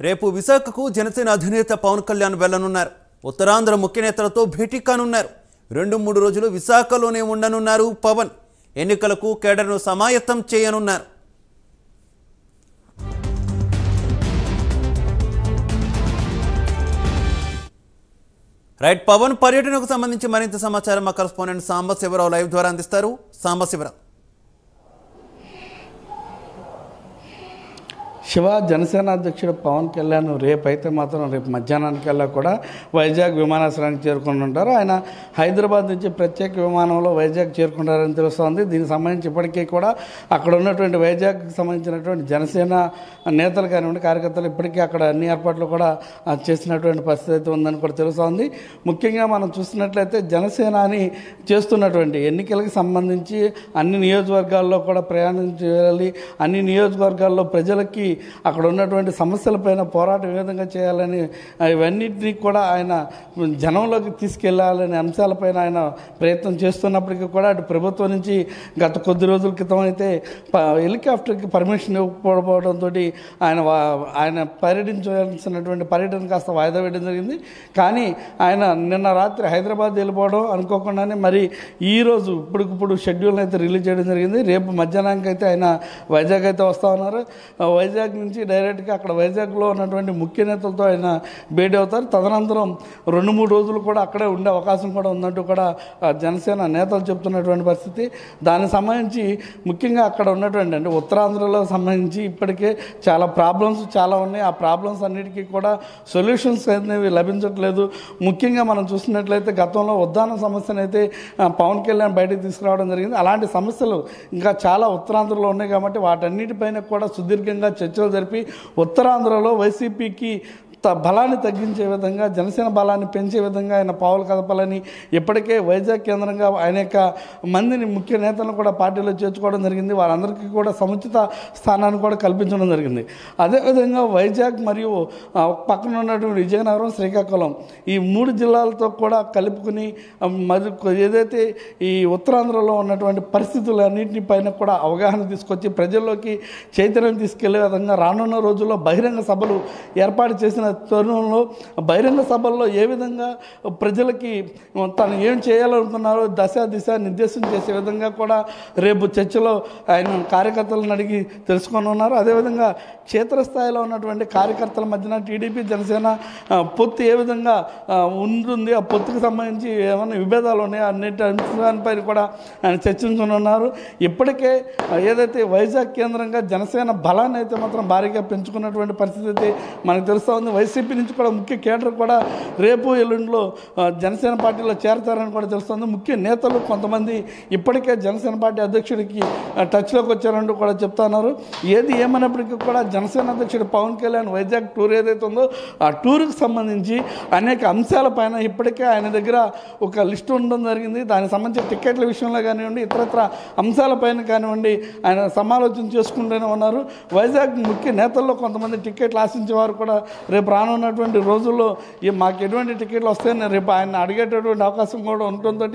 రేపు విశాఖకు జనసేన అధినేత పవన్ కళ్యాణ్ వెళ్లనున్నారు. ఉత్తరాంధ్ర ముఖ్య నేతలతో భేటీ కానున్నారు. 2-3 రోజులు విశాఖలోనే ఉండనున్నారు పవన్. ఎన్నికలకు కేడర్ను సమాయత్తం చేయనున్నారు. రైట్, పవన్ పర్యటనకు సంబంధించి మరింత సమాచారం మా కరెస్పాండెంట్ సాంబశివరావు లైవ్ ద్వారా అందిస్తారు. సాంబశివరావు. శివ, జనసేన అధ్యక్షుడు పవన్ కళ్యాణ్ రేపు మధ్యాహ్నానికల్లా కూడా వైజాగ్ విమానాశ్రయానికి చేరుకుని ఉంటారు. ఆయన హైదరాబాద్ నుంచి ప్రత్యేక విమానంలో వైజాగ్ చేరుకుంటారని తెలుస్తోంది. దీనికి సంబంధించి ఇప్పటికీ కూడా అక్కడ ఉన్నటువంటి వైజాగ్కి సంబంధించినటువంటి జనసేన నేతలు కానివ్వండి, కార్యకర్తలు ఇప్పటికీ అక్కడ అన్ని ఏర్పాట్లు కూడా చేసినటువంటి పరిస్థితి అయితే ఉందని కూడా తెలుస్తోంది. ముఖ్యంగా మనం చూసినట్లయితే జనసేనాని చేస్తున్నటువంటి ఎన్నికలకు సంబంధించి అన్ని నియోజకవర్గాల్లో కూడా ప్రయాణం చేయాలి, అన్ని నియోజకవర్గాల్లో ప్రజలకి అక్కడ ఉన్నటువంటి సమస్యలపైన పోరాటం ఏ విధంగా చేయాలని ఇవన్నింటినీ కూడా ఆయన జనంలోకి తీసుకెళ్లాలనే అంశాలపైన ఆయన ప్రయత్నం చేస్తున్నప్పటికీ కూడా అటు ప్రభుత్వం నుంచి గత కొద్ది రోజుల క్రితం అయితే హెలికాప్టర్కి పర్మిషన్ ఇవ్వకపోవడంతో ఆయన పర్యటించాల్సినటువంటి పర్యటన కాస్త వాయిదా వేయడం జరిగింది. కానీ ఆయన నిన్న రాత్రి హైదరాబాద్ వెళ్ళిపోవడం అనుకోకుండానే మరి ఈరోజు ఇప్పటికిప్పుడు షెడ్యూల్ అయితే రిలీజ్ చేయడం జరిగింది. రేపు మధ్యాహ్నానికి అయితే ఆయన వైజాగ్ అయితే వస్తూ ఉన్నారు. వైజాగ్ నుంచి డైరెక్ట్గా అక్కడ వైజాగ్లో ఉన్నటువంటి ముఖ్య నేతలతో ఆయన భేటీ అవుతారు. తదనంతరం 2-3 రోజులు కూడా అక్కడే ఉండే అవకాశం కూడా ఉందంటూ కూడా జనసేన నేతలు చెప్తున్నటువంటి పరిస్థితి. దానికి సంబంధించి ముఖ్యంగా అక్కడ ఉన్నటువంటి అంటే ఉత్తరాంధ్రలో సంబంధించి ఇప్పటికే చాలా ప్రాబ్లమ్స్ చాలా ఉన్నాయి. ఆ ప్రాబ్లమ్స్ అన్నిటికీ కూడా సొల్యూషన్స్ అనేవి లభించట్లేదు. ముఖ్యంగా మనం చూసినట్లయితే గతంలో ఉద్దాన సమస్యను అయితే పవన్ కళ్యాణ్ బయటకు తీసుకురావడం జరిగింది. అలాంటి సమస్యలు ఇంకా చాలా ఉత్తరాంధ్రలో ఉన్నాయి కాబట్టి వాటన్నిటిపైన కూడా సుదీర్ఘంగా చర్చలు జరిపి ఉత్తరాంధ్రలో వైసీపీకి బలాన్ని తగ్గించే విధంగా, జనసేన బలాన్ని పెంచే విధంగా ఆయన పావులు కదపాలని ఇప్పటికే వైజాగ్ కేంద్రంగా అనేక మందిని ముఖ్య నేతలను కూడా పార్టీలో చేర్చుకోవడం జరిగింది. వారందరికీ కూడా సముచిత స్థానాన్ని కూడా కల్పించడం జరిగింది. అదేవిధంగా వైజాగ్ మరియు పక్కన ఉన్నటువంటి విజయనగరం, శ్రీకాకుళం ఈ 3 జిల్లాలతో కూడా కలుపుకుని మరి ఏదైతే ఈ ఉత్తరాంధ్రలో ఉన్నటువంటి పరిస్థితులన్నింటినీ పైన కూడా అవగాహన తీసుకొచ్చి ప్రజల్లోకి చైతన్యం తీసుకెళ్లే విధంగా రానున్న రోజుల్లో బహిరంగ సభలు ఏర్పాటు చేసిన తరుణంలో బహిరంగ సభల్లో ఏ విధంగా ప్రజలకి తను ఏం చేయాలనుకున్నారో దిశ నిర్దేశం చేసే విధంగా కూడా రేపు చర్చలో ఆయన కార్యకర్తలను అడిగి తెలుసుకొని ఉన్నారు. అదేవిధంగా క్షేత్రస్థాయిలో ఉన్నటువంటి కార్యకర్తల మధ్యన టీడీపీ జనసేన పొత్తు ఏ విధంగా ఉంటుంది, ఆ పొత్తుకు సంబంధించి ఏమైనా విభేదాలు ఉన్నాయో అన్నిటి అంశాలపై కూడా ఆయన చర్చించనున్నారు. ఇప్పటికే ఏదైతే వైజాగ్ కేంద్రంగా జనసేన బలాన్ని అయితే మాత్రం భారీగా పెంచుకున్నటువంటి పరిస్థితి అయితే మనకు తెలుస్తూ ఉంది. వైసీపీ నుంచి కూడా ముఖ్య కేడర్ కూడా రేపు ఎల్లుండిలో జనసేన పార్టీలో చేరతారని కూడా తెలుస్తుంది. ముఖ్య నేతలు కొంతమంది ఇప్పటికే జనసేన పార్టీ అధ్యక్షుడికి టచ్లోకి వచ్చారంటూ కూడా చెప్తున్నారు. ఏది ఏమైనప్పటికీ కూడా జనసేన అధ్యక్షుడు పవన్ కళ్యాణ్ వైజాగ్ టూర్ ఏదైతే ఉందో ఆ టూర్కి సంబంధించి అనేక అంశాలపైన ఇప్పటికే ఆయన దగ్గర ఒక లిస్టు ఉండడం జరిగింది. దానికి సంబంధించి టికెట్ల విషయంలో కానివ్వండి, ఇతరత్ర అంశాలపైన కానివ్వండి ఆయన సమాలోచన చేసుకుంటూనే ఉన్నారు. వైజాగ్ ముఖ్య నేతల్లో కొంతమంది టికెట్లు ఆశించే వారు కూడా రేపు రానున్నటువంటి రోజుల్లో మాకు ఎటువంటి టికెట్లు వస్తాయని రేపు ఆయన అడిగేటటువంటి అవకాశం కూడా ఉండటంతో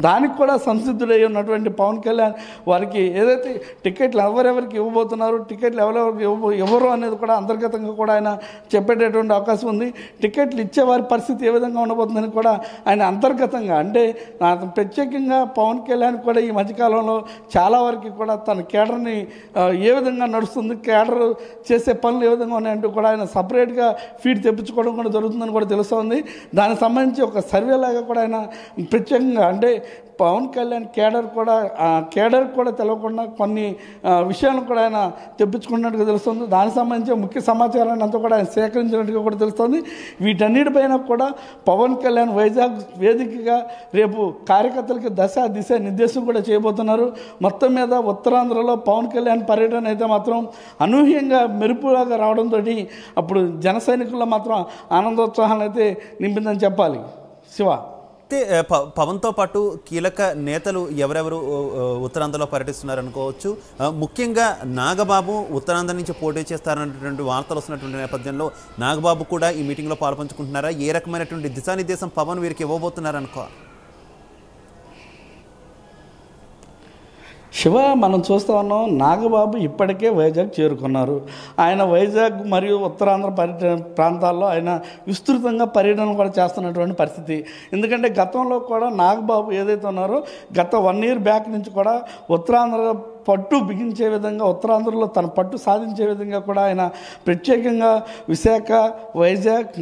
దానికి కూడా సంసిద్ధుడై ఉన్నటువంటి పవన్ కళ్యాణ్ వారికి ఏదైతే టికెట్లు ఎవరెవరికి ఇవ్వబోతున్నారు, టికెట్లు ఎవరెవరికి ఎవరు అనేది కూడా అంతర్గతంగా కూడా ఆయన చెప్పేటటువంటి అవకాశం ఉంది. టికెట్లు ఇచ్చేవారి పరిస్థితి ఏ విధంగా ఉండబోతుందని కూడా ఆయన అంతర్గతంగా అంటే ప్రత్యేకంగా పవన్ కళ్యాణ్ కూడా ఈ మధ్యకాలంలో చాలా వరకు కూడా తన కేడర్ని ఏ విధంగా నడుస్తుంది, కేడర్ చేసే పనులు ఏ విధంగా ఉన్నాయంటూ కూడా ఆయన సపరేట్గా ఫీడ్ తెప్పించుకోవడం కూడా జరుగుతుందని కూడా తెలుస్తుంది. దానికి సంబంధించి ఒక సర్వే లాగా కూడా ఆయన ప్రత్యేకంగా అంటే పవన్ కళ్యాణ్ కేడర్ కూడా తెలవకుండా కొన్ని విషయాలను కూడా ఆయన తెప్పించుకున్నట్టుగా తెలుస్తుంది. దానికి సంబంధించి ముఖ్య సమాచారాన్ని అంతా కూడా ఆయన సేకరించినట్టుగా కూడా తెలుస్తుంది. వీటన్నిటిపైన కూడా పవన్ కళ్యాణ్ వైజాగ్ వేదికగా రేపు కార్యకర్తలకి దిశ నిర్దేశం కూడా చేయబోతున్నారు. మొత్తం మీద ఉత్తరాంధ్రలో పవన్ కళ్యాణ్ పర్యటన అయితే మాత్రం అనూహ్యంగా మెరుపులాగా రావడంతో అప్పుడు జన సైనికుల్లో మాత్రం ఆనందోత్సాహాలు అయితే నింపిందని చెప్పాలి. శివ, పవన్తో పాటు కీలక నేతలు ఎవరెవరు ఉత్తరాంధ్రలో పర్యటిస్తున్నారు అనుకోవచ్చు. ముఖ్యంగా నాగబాబు ఉత్తరాంధ్ర నుంచి పోటీ చేస్తారన్నటువంటి వార్తలు వస్తున్నటువంటి నేపథ్యంలో నాగబాబు కూడా ఈ మీటింగ్లో పాల్పంచుకుంటున్నారా? ఏ రకమైనటువంటి దిశానిర్దేశం పవన్ వీరికి ఇవ్వబోతున్నారు అనుకో? శివ, మనం చూస్తూ ఉన్నాం, నాగబాబు ఇప్పటికే వైజాగ్ చేరుకున్నారు. ఆయన వైజాగ్ మరియు ఉత్తరాంధ్ర ప్రాంతాల్లో ఆయన విస్తృతంగా పర్యటన కూడా చేస్తున్నటువంటి పరిస్థితి. ఎందుకంటే గతంలో కూడా నాగబాబు ఏదైతే ఉన్నారో గత 1 year బ్యాక్ నుంచి కూడా ఉత్తరాంధ్ర పట్టు బిగించే విధంగా, ఉత్తరాంధ్రలో తన పట్టు సాధించే విధంగా కూడా ఆయన ప్రత్యేకంగా విశాఖ, వైజాగ్,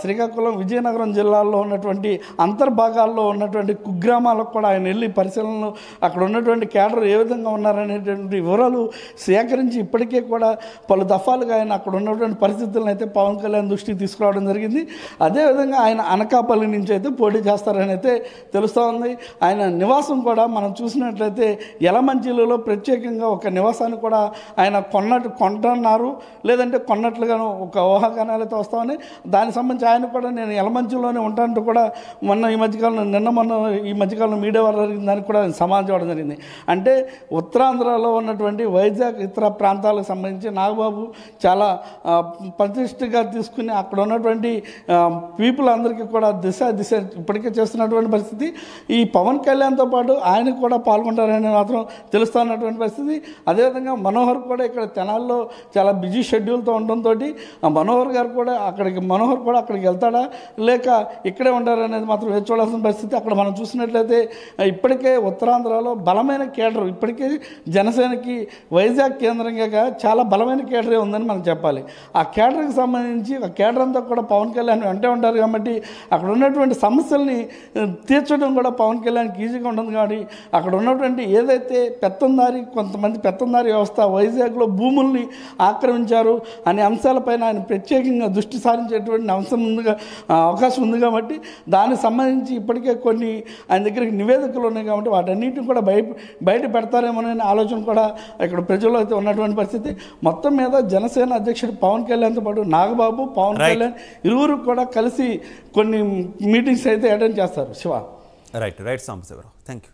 శ్రీకాకుళం, విజయనగరం జిల్లాల్లో ఉన్నటువంటి అంతర్భాగాల్లో ఉన్నటువంటి కుగ్రామాలకు కూడా ఆయన వెళ్ళి పరిశీలనలు, అక్కడ ఉన్నటువంటి క్యాడర్ ఏ విధంగా ఉన్నారనేటువంటి వివరాలు సేకరించి ఇప్పటికే కూడా పలు దఫాలుగా ఆయన అక్కడ ఉన్నటువంటి పరిస్థితులను అయితే పవన్ కళ్యాణ్ దృష్టికి తీసుకురావడం జరిగింది. అదేవిధంగా ఆయన అనకాపల్లి నుంచి అయితే పోటీ చేస్తారని అయితే తెలుస్తూ ఉంది. ఆయన నివాసం కూడా మనం చూసినట్లయితే యలమంచిలిలో ప్రత్యేకంగా ఒక నివాసాన్ని కూడా ఆయన కొంటున్నారు, లేదంటే కొన్నట్లుగాను ఒక ఊహాగానాలు అయితే వస్తామని, దానికి సంబంధించి ఆయన కూడా నేను యలమంచిలోనే ఉంటానంటూ కూడా ఈ మధ్యకాలంలో మీడియా వారు జరిగిన దానికి కూడా సమాధానం ఇవ్వడం జరిగింది. అంటే ఉత్తరాంధ్రలో ఉన్నటువంటి వైజాగ్ ఇతర ప్రాంతాలకు సంబంధించి నాగబాబు చాలా ప్రతిష్టగా తీసుకుని అక్కడ ఉన్నటువంటి పీపుల్ అందరికీ కూడా దిశ ఇప్పటికే చేస్తున్నటువంటి పరిస్థితి. ఈ పవన్ కళ్యాణ్తో పాటు ఆయన కూడా పాల్గొంటారని మాత్రం తెలుస్తున్నటువంటి పరిస్థితి. అదేవిధంగా మనోహర్ కూడా ఇక్కడ తెనాల్లో చాలా బిజీ షెడ్యూల్తో ఉండడంతో మనోహర్ కూడా అక్కడికి వెళ్తాడా లేక ఇక్కడే ఉంటారనేది మాత్రం వేచి చూడాల్సిన పరిస్థితి. అక్కడ మనం చూసినట్లయితే ఇప్పటికే ఉత్తరాంధ్రలో బలమైన కేడర్, ఇప్పటికే జనసేనకి వైజాగ్ కేంద్రంగా చాలా బలమైన కేడరే ఉందని మనం చెప్పాలి. ఆ కేడర్కి సంబంధించి ఆ కేడర్ అంతా కూడా పవన్ కళ్యాణ్ వెంటే ఉంటారు కాబట్టి అక్కడ ఉన్నటువంటి సమస్యల్ని తీర్చడం కూడా పవన్ కళ్యాణ్కి ఈజీగా ఉంటుంది. కాబట్టి అక్కడ ఉన్నటువంటి ఏదైతే కొంతమంది పెత్తందారి వ్యవస్థ వైజాగ్లో భూముల్ని ఆక్రమించారు అనే అంశాలపైన ఆయన ప్రత్యేకంగా దృష్టి సారించేటువంటి అవకాశం ఉంది కాబట్టి దానికి సంబంధించి ఇప్పటికే కొన్ని ఆయన దగ్గరికి నివేదికలు ఉన్నాయి కాబట్టి వాటన్నిటిని కూడా బయట పెడతారేమోననే ఆలోచన కూడా ఇక్కడ ప్రజల్లో అయితే ఉన్నటువంటి పరిస్థితి. మొత్తం మీద జనసేన అధ్యక్షుడు పవన్ కళ్యాణ్తో పాటు నాగబాబు, పవన్ కళ్యాణ్ ఇరువురు కూడా కలిసి కొన్ని మీటింగ్స్ అయితే అటెండ్ చేస్తారు. Shiva, right Sambasivarao, thank you.